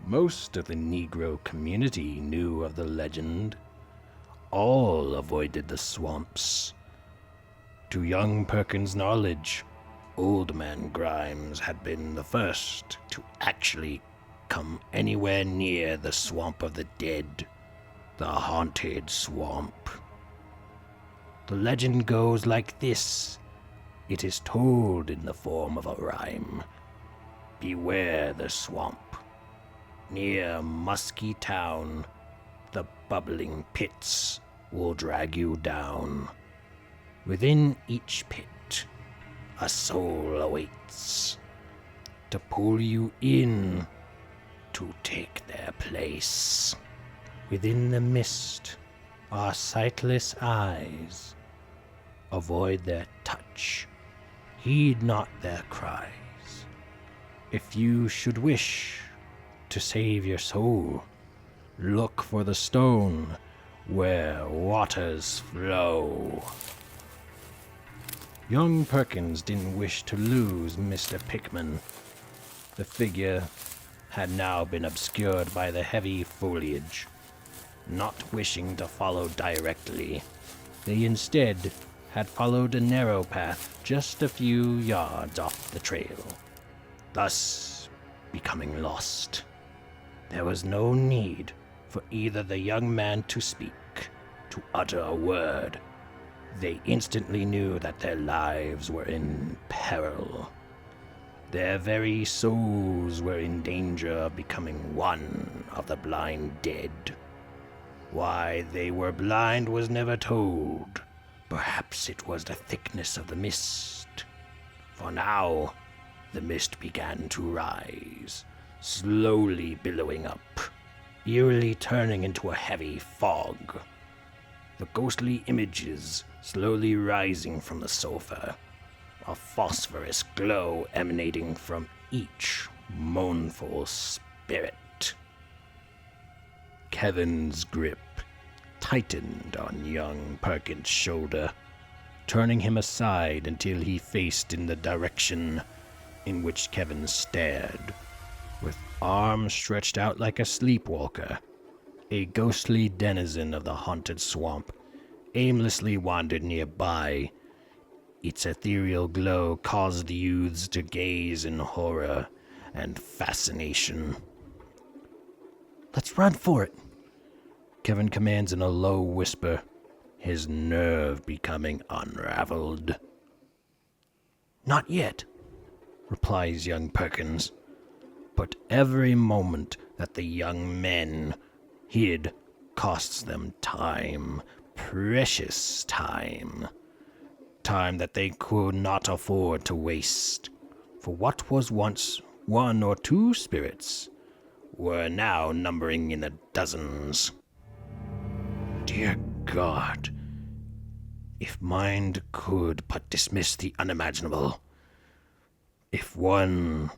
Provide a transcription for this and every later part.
Most of the Negro community knew of the legend. All avoided the swamps. To young Perkins' knowledge, Old Man Grimes had been the first to actually come anywhere near the Swamp of the Dead, the haunted swamp. The legend goes like this. It is told in the form of a rhyme. Beware the swamp. Near Musky Town, the bubbling pits will drag you down. Within each pit, a soul awaits to pull you in, to take their place. Within the mist are sightless eyes. Avoid their touch, heed not their cries. If you should wish to save your soul, look for the stone where waters flow. Young Perkins didn't wish to lose Mr. Pickman. The figure had now been obscured by the heavy foliage. Not wishing to follow directly, they instead had followed a narrow path just a few yards off the trail, thus becoming lost. There was no need for either the young man to speak, to utter a word. They instantly knew that their lives were in peril. Their very souls were in danger of becoming one of the blind dead. Why they were blind was never told. Perhaps it was the thickness of the mist. For now, the mist began to rise, slowly billowing up, eerily turning into a heavy fog. The ghostly images slowly rising from the sofa, a phosphorus glow emanating from each mournful spirit. Kevin's grip tightened on young Perkins' shoulder, turning him aside until he faced in the direction in which Kevin stared. With arms stretched out like a sleepwalker, a ghostly denizen of the haunted swamp aimlessly wandered nearby. Its ethereal glow caused the youths to gaze in horror and fascination. "Let's run for it," Kevin commands in a low whisper, his nerve becoming unraveled. "Not yet," replies young Perkins. But every moment that the young men hid costs them time, precious time. Time that they could not afford to waste. For what was once one or two spirits were now numbering in the dozens. Dear God, if mind could but dismiss the unimaginable, if one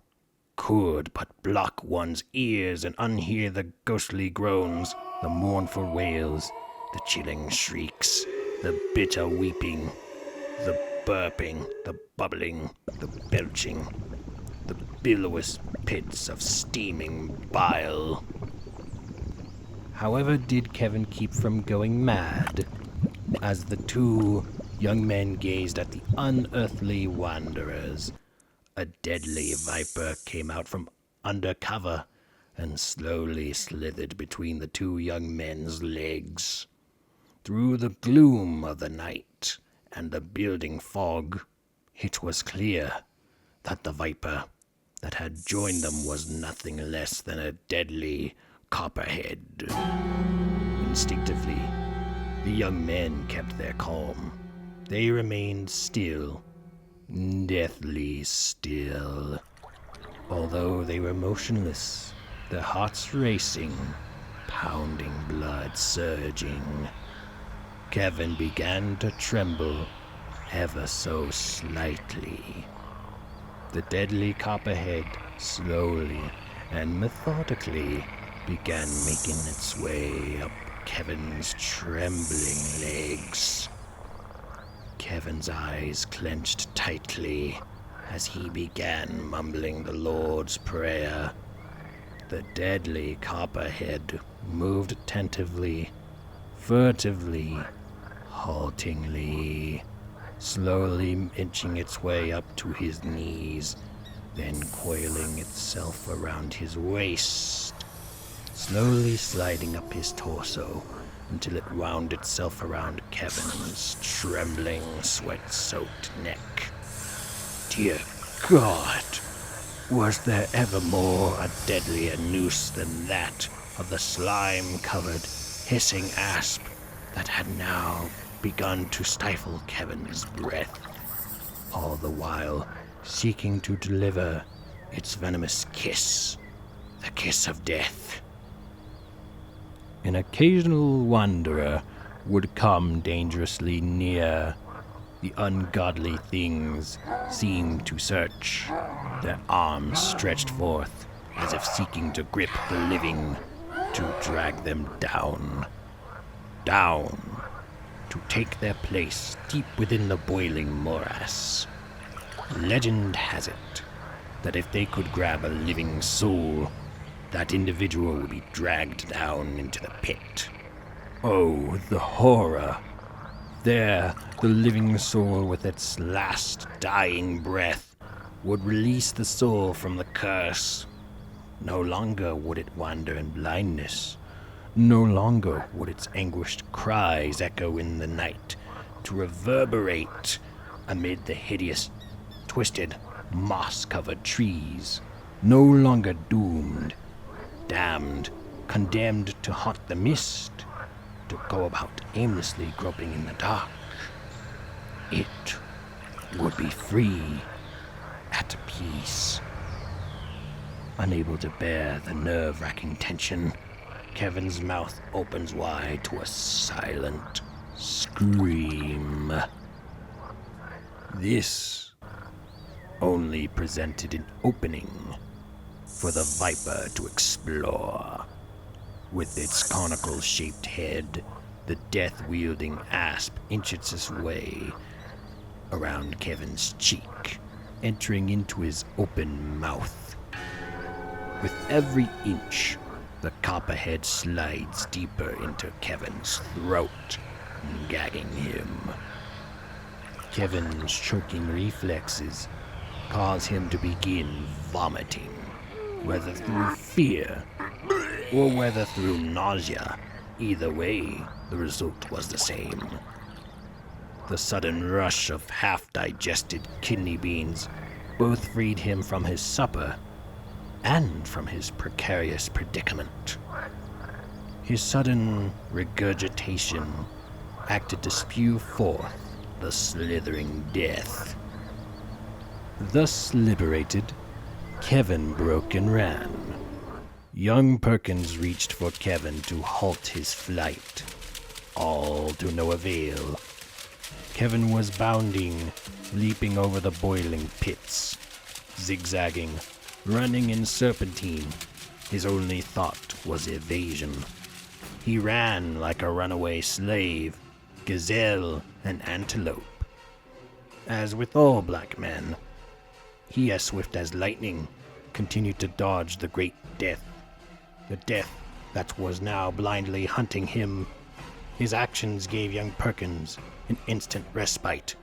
could but block one's ears and unhear the ghostly groans, the mournful wails, the chilling shrieks, the bitter weeping, the burping, the bubbling, the belching, the billowy pits of steaming bile. However did Kevin keep from going mad as the two young men gazed at the unearthly wanderers? A deadly viper came out from under cover and slowly slithered between the two young men's legs. Through the gloom of the night and the building fog, it was clear that the viper that had joined them was nothing less than a deadly copperhead. Instinctively, the young men kept their calm. They remained still, deathly still. Although they were motionless, their hearts racing, pounding blood surging. Kevin began to tremble ever so slightly. The deadly copperhead slowly and methodically began making its way up Kevin's trembling legs. Kevin's eyes clenched tightly as he began mumbling the Lord's Prayer. The deadly copperhead moved attentively, furtively, haltingly, slowly inching its way up to his knees, then coiling itself around his waist, slowly sliding up his torso until it wound itself around Kevin's trembling, sweat-soaked neck. Dear God, was there ever more a deadlier noose than that of the slime-covered, hissing asp that had now begun to stifle Kevin's breath, all the while seeking to deliver its venomous kiss, the kiss of death. An occasional wanderer would come dangerously near. The ungodly things seemed to search, their arms stretched forth as if seeking to grip the living, to drag them down, to take their place deep within the boiling morass. Legend has it that if they could grab a living soul, that individual would be dragged down into the pit. Oh, the horror! There, the living soul with its last dying breath would release the soul from the curse. No longer would it wander in blindness. No longer would its anguished cries echo in the night to reverberate amid the hideous, twisted, moss-covered trees. No longer doomed, damned, condemned to haunt the mist, to go about aimlessly groping in the dark. It would be free, at peace. Unable to bear the nerve-wracking tension, Kevin's mouth opens wide to a silent scream. This only presented an opening for the viper to explore. With its conical-shaped head, the death-wielding asp inches its way around Kevin's cheek, entering into his open mouth. With every inch, the copperhead slides deeper into Kevin's throat, gagging him. Kevin's choking reflexes cause him to begin vomiting, whether through fear or whether through nausea. Either way, the result was the same. The sudden rush of half-digested kidney beans both freed him from his supper and from his precarious predicament. His sudden regurgitation acted to spew forth the slithering death. Thus liberated, Kevin broke and ran. Young Perkins reached for Kevin to halt his flight, all to no avail. Kevin was bounding, leaping over the boiling pits, zigzagging, running in serpentine. His only thought was evasion. He ran like a runaway slave, gazelle, and antelope. As with all black men, he, as swift as lightning, continued to dodge the great death. The death that was now blindly hunting him. His actions gave young Perkins an instant respite,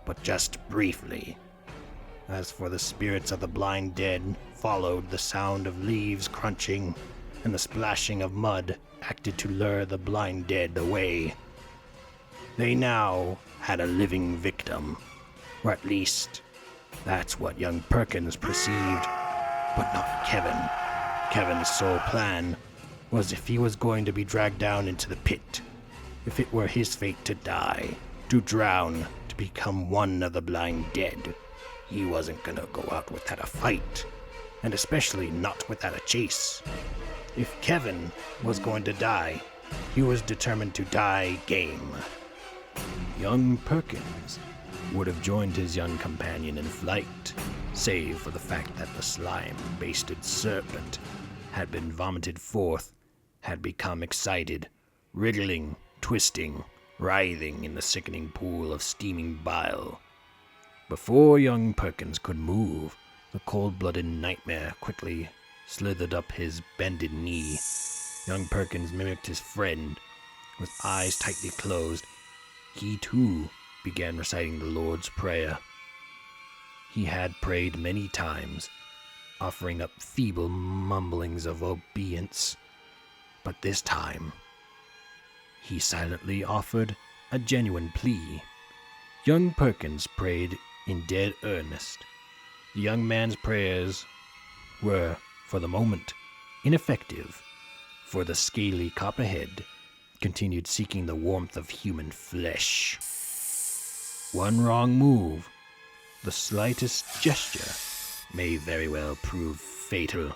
but just briefly. As for the spirits of the blind dead, followed the sound of leaves crunching, and the splashing of mud acted to lure the blind dead away. They now had a living victim, or at least that's what young Perkins perceived, but not Kevin. Kevin's sole plan was, if he was going to be dragged down into the pit, if it were his fate to die, to drown, to become one of the blind dead, he wasn't gonna go out without a fight, and especially not without a chase. If Kevin was going to die, he was determined to die game. Young Perkins would have joined his young companion in flight, save for the fact that the slime-basted serpent had been vomited forth, had become excited, wriggling, twisting, writhing in the sickening pool of steaming bile. Before young Perkins could move, the cold-blooded nightmare quickly slithered up his bended knee. Young Perkins mimicked his friend. With eyes tightly closed, he too began reciting the Lord's Prayer. He had prayed many times, offering up feeble mumblings of obeisance, but this time he silently offered a genuine plea. Young Perkins prayed in dead earnest. The young man's prayers were, for the moment, ineffective, for the scaly copperhead continued seeking the warmth of human flesh. One wrong move, the slightest gesture, may very well prove fatal.